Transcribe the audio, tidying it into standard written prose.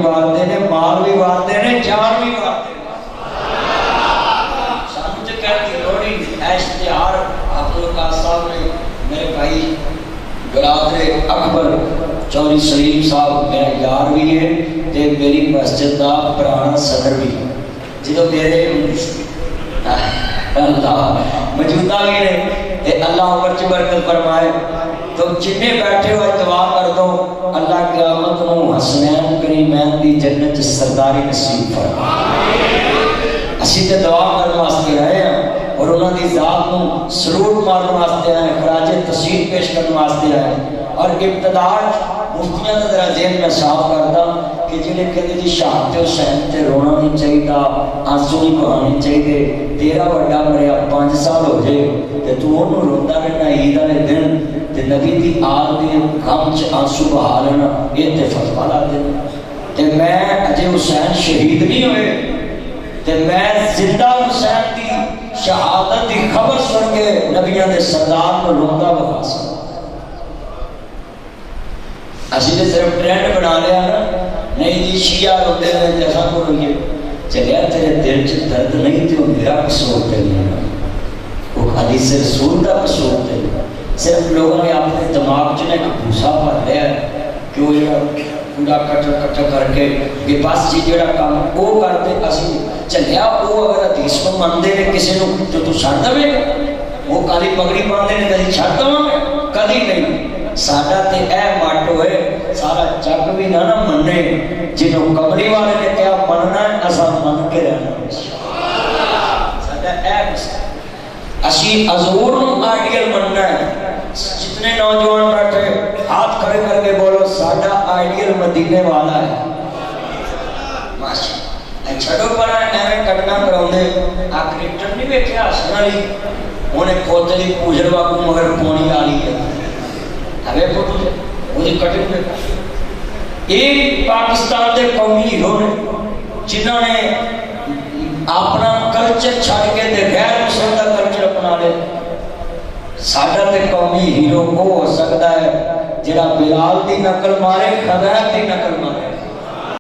وارتے نے، مال بھی وارتے نے، جان بھی وارتے نے۔ سانو تے کہتی لوڑی اشتہار عبدالقادر صاحب نے، میرے بھائی برادر اکبر چوہدری سلیم صاحب میرا یار بھی ہے تے میری مسجد دا پرانا صدر بھی ہے۔ جدو میرے اللہ موجودہ بھی نے تے اللہ عمر چ برکت فرمائے، تو جنہیں بیٹھے ہوئے دعا کر دو اللہ قیامت نو حسنین کریمین دی جنت سرداری نصیب فرمائے۔ اسی تے دعا کرنے واسطے رہے ہیں اور انہوں دی ذات کو سلوٹ مارنے واسطے آئے، خراج تسلیم پیش کرنے واسطے آئے۔ اور ابتدار مفتیاں کا ذرا ذہن میں صاف کرتا کہ جنہیں کہتے جی شہادت حسین تے رونا نہیں چاہیے، آنسو نہیں بہانے چاہیے، تیرا بڑا مریا 5 سال ہو جائے تے تو انہوں روتا رہنا عید والے دن تے نبی دی آل دی غم چ آنسو بہا لینا، یہ تے فتویٰ لا دینا۔ تے میں اجے حسین شہید نہیں ہوئے تے میں زندہ حسین دی شہادت دی خبر سن کے نبیوں دے سردار کو روندا بخا سکتا۔ اسی نے صرف ٹرینڈ بنا لیا نا، نہیں جی شیعہ روتے ہیں جیسا کو روئیے، چلیا تیرے دل چ درد نہیں تو میرا قصور نہیں ہے، وہ حدیث رسول کا قصور نہیں ہے۔ صرف لوگوں نے اپنے دماغ چ ایک بھوسا بھر لیا ہے کہ وہ پورا کٹھا کر کے کہ بس جی جڑا کام وہ کرتے اسی چلیا، وہ اگر حدیث کو منتے ہیں کسی کو تو تو چھڑ دے گا، وہ کالی پگڑی باندھتے ہیں کدی چھڑ دوں گے کدی نہیں۔ ساڈا تے اے ماٹو ہے سارا جگ بھی نہ منے، جنہوں کملی والے نے کیا مننا ہے اساں من کے رہنا۔ ساڈا اے مسئلہ اسی حضور نو آئیڈیل مننا ہے۔ جتنے نوجوان بیٹھے ہاتھ کھڑے کر کے بولو ساڈا آئیڈیل مدینے والا ہے۔ ماشاءاللہ چھڑو پڑا ایویں کٹنا کراؤندے آ کرکٹر نہیں بیٹھیا ہسن والی انہیں پوتلی پوجڑوا کو مگر پونی والی ہے ہمیں کو تو وہ کٹنگ پہ ایک پاکستان دے قومی ہیرو نے جنہوں نے اپنا کلچر چھڑ کے دے غیر مسلم کا کلچر اپنا لے۔ ساڈا تے قومی ہیرو وہ ہو سکتا ہے جڑا بلال دی نقل مارے، خبیب دی نقل مارے۔